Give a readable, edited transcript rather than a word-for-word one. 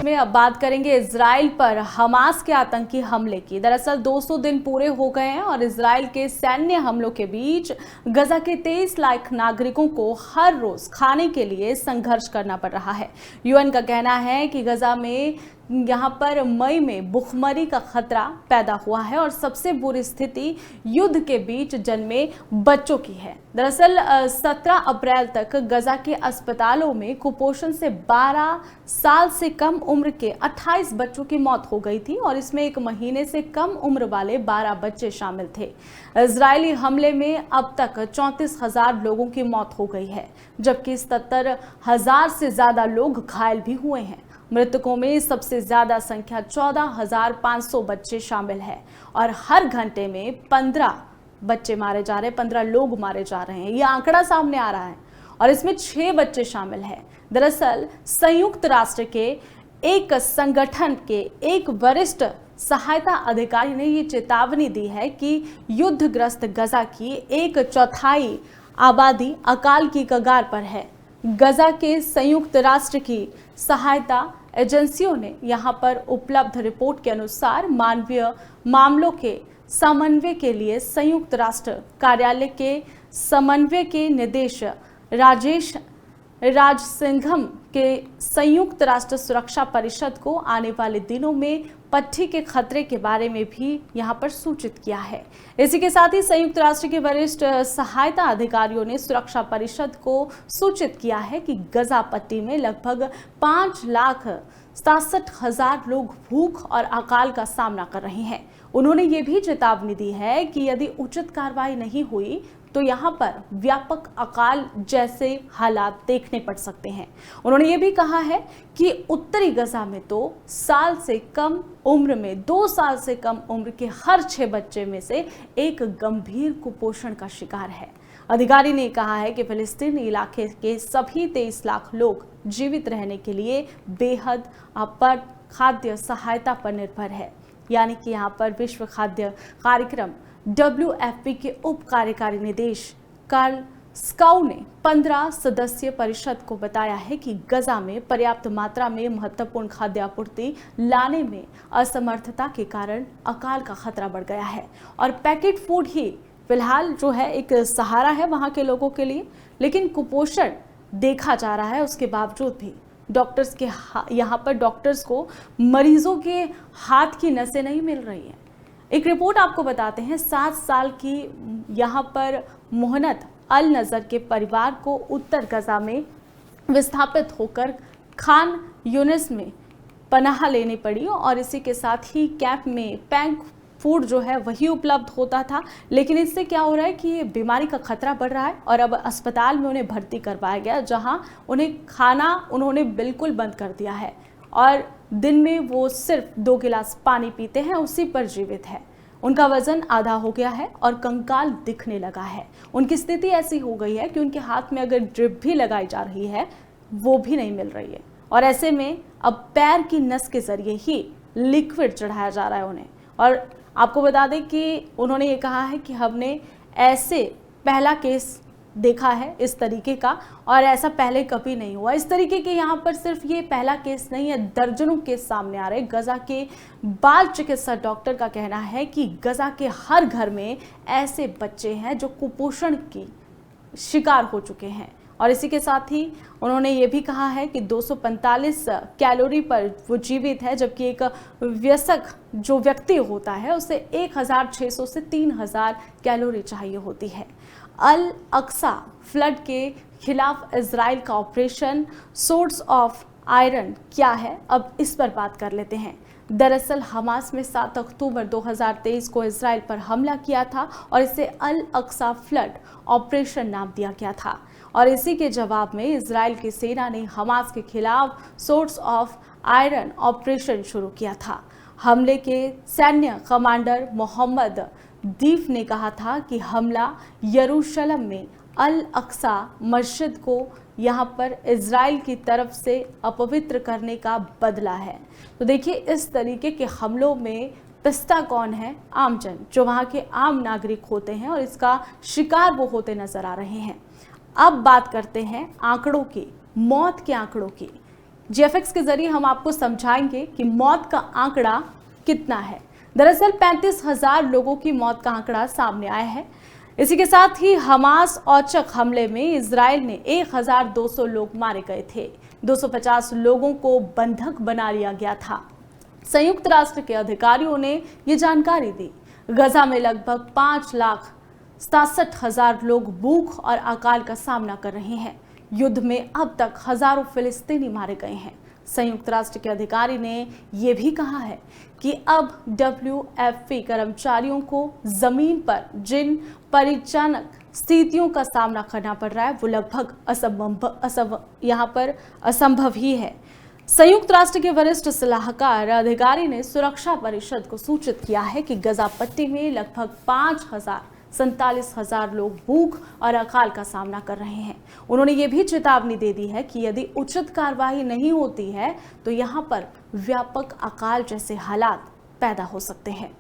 में अब बात करेंगे इजराइल पर हमास के आतंकी हमले की। दरअसल 200 दिन पूरे हो गए हैं और इजराइल के सैन्य हमलों के बीच गजा के 23 लाख नागरिकों को हर रोज खाने के लिए संघर्ष करना पड़ रहा है। यूएन का कहना है कि गजा में यहाँ पर मई में भूखमरी का खतरा पैदा हुआ है और सबसे बुरी स्थिति युद्ध के बीच जन्मे बच्चों की है। दरअसल 17 अप्रैल तक गजा के अस्पतालों में कुपोषण से 12 साल से कम उम्र के 28 बच्चों की मौत हो गई थी और इसमें 1 महीने से कम उम्र वाले 12 बच्चे शामिल थे। इजरायली हमले में अब तक 34,000 लोगों की मौत हो गई है, जबकि 77,000 से ज्यादा लोग घायल भी हुए हैं। मृतकों में सबसे ज्यादा संख्या 14,500 बच्चे शामिल है और हर घंटे में 15 बच्चे मारे जा रहे हैं, 15 लोग मारे जा रहे हैं। यह आंकड़ा सामने आ रहा है और इसमें 6 बच्चे शामिल हैं। दरअसल संयुक्त राष्ट्र के एक संगठन के एक वरिष्ठ सहायता अधिकारी ने ये चेतावनी दी है कि युद्धग्रस्त गजा की 1/4 आबादी अकाल की कगार पर है। गजा के संयुक्त राष्ट्र की सहायता एजेंसियों ने यहां पर उपलब्ध रिपोर्ट के अनुसार मानवीय मामलों के समन्वय के लिए संयुक्त राष्ट्र कार्यालय के समन्वय के निदेशक राजेश राजसिंघम के संयुक्त राष्ट्र सुरक्षा परिषद को आने वाले दिनों में पट्टी के खतरे के बारे में भी यहां पर सूचित किया है। इसी के साथ ही संयुक्त राष्ट्र के वरिष्ठ सहायता अधिकारियों ने सुरक्षा परिषद को सूचित किया है कि गजा पट्टी में लगभग 5,67,000 लोग भूख और अकाल का सामना कर रहे हैं। उन्होंने ये भी चेतावनी दी है कि यदि उचित कार्रवाई नहीं हुई तो यहाँ पर व्यापक अकाल जैसे हालात देखने पड़ सकते हैं। उन्होंने ये भी कहा है कि उत्तरी गजा में तो 2 साल से कम उम्र के हर 6 बच्चे में से एक गंभीर कुपोषण का शिकार है। अधिकारी ने कहा है कि फिलिस्तीनी इलाके के सभी 23 लाख लोग जीवित रहने के लिए बेहद आपात खाद्य सहायता पर निर्भर है। यानी कि यहाँ पर विश्व खाद्य कार्यक्रम WFP के उप कार्यकारी निदेशक कार्ल स्काउ ने 15 सदस्यीय परिषद को बताया है कि गजा में पर्याप्त मात्रा में महत्वपूर्ण खाद्य आपूर्ति लाने में असमर्थता के कारण अकाल का खतरा बढ़ गया है और पैकेट फूड ही फिलहाल जो है एक सहारा है वहां के लोगों के लिए। लेकिन कुपोषण देखा जा रहा है, उसके बावजूद भी डॉक्टर्स के यहाँ पर डॉक्टर्स को मरीजों के हाथ की नसें नहीं मिल रही हैं। एक रिपोर्ट आपको बताते हैं, 7 साल की यहाँ पर मोहनत अल नजर के परिवार को उत्तर गजा में विस्थापित होकर खान यूनिस में पनाह लेनी पड़ी और इसी के साथ ही कैंप में पैक फूड जो है वही उपलब्ध होता था। लेकिन इससे क्या हो रहा है कि ये बीमारी का खतरा बढ़ रहा है और अब अस्पताल में उन्हें भर्ती करवाया गया, जहां उन्हें खाना उन्होंने बिल्कुल बंद कर दिया है और दिन में वो सिर्फ 2 गिलास पानी पीते हैं, उसी पर जीवित है। उनका वजन आधा हो गया है और कंकाल दिखने लगा है। उनकी स्थिति ऐसी हो गई है कि उनके हाथ में अगर ड्रिप भी लगाई जा रही है वो भी नहीं मिल रही है और ऐसे में अब पैर की नस के जरिए ही लिक्विड चढ़ाया जा रहा है उन्हें। और आपको बता दें कि उन्होंने ये कहा है कि हमने ऐसे पहला केस देखा है इस तरीके का और ऐसा पहले कभी नहीं हुआ। इस तरीके के यहाँ पर सिर्फ ये पहला केस नहीं है, दर्जनों केस सामने आ रहे। गजा के बाल चिकित्सा डॉक्टर का कहना है कि गजा के हर घर में ऐसे बच्चे हैं जो कुपोषण की शिकार हो चुके हैं। और इसी के साथ ही उन्होंने ये भी कहा है कि 245 कैलोरी पर वो जीवित है, जबकि एक वयस्क जो व्यक्ति होता है उसे 1,600 से 3,000 कैलोरी चाहिए होती है। अल अक्सा फ्लड के खिलाफ इजराइल का ऑपरेशन सोर्स ऑफ आयरन क्या है, अब इस पर बात कर लेते हैं। दरअसल हमास में 7 अक्टूबर 2023 को इजराइल पर हमला किया था और इसे अल अक्सा फ्लड ऑपरेशन नाम दिया गया था और इसी के जवाब में इजराइल की सेना ने हमास के खिलाफ सोर्स ऑफ आयरन ऑपरेशन शुरू किया था। हमले के सैन्य कमांडर मोहम्मद दीफ ने कहा था कि हमला यरूशलेम में अल अक्सा मस्जिद को यहाँ पर इजराइल की तरफ से अपवित्र करने का बदला है। तो देखिए, इस तरीके के हमलों में पिस्ता कौन है? आमजन, जो वहाँ के आम नागरिक होते हैं और इसका शिकार वो होते नजर आ रहे हैं। अब बात करते हैं आंकड़ों की, मौत के आंकड़ों की। GFX के जरिए हम आपको समझाएंगे कि मौत का आंकड़ा कितना है। दरअसल 35,000 लोगों की मौत का आंकड़ा सामने आया है। इसी के साथ ही हमास औचक हमले में इजराइल ने 1,200 लोग मारे गए थे। 250 लोगों को बंधक बना लिया गया था। संयुक्त राष्ट्र के अधिकारियों ने ये जानकारी दी। गजा में लगभग 5,67,000 लोग भूख और अकाल का सामना कर रहे हैं। युद्ध में अब तक हजारों फिलिस्तीनी मारे गए हैं। संयुक्त राष्ट्र के अधिकारी ने यह भी कहा है कि अब WFP कर्मचारियों को जमीन पर जिन परिचालक स्थितियों का सामना करना पड़ रहा है वो लगभग असंभव ही है। संयुक्त राष्ट्र के वरिष्ठ सलाहकार अधिकारी ने सुरक्षा परिषद को सूचित किया है कि गजा पट्टी में लगभग 47,000 लोग भूख और अकाल का सामना कर रहे हैं। उन्होंने ये भी चेतावनी दे दी है कि यदि उचित कार्रवाई नहीं होती है तो यहाँ पर व्यापक अकाल जैसे हालात पैदा हो सकते हैं।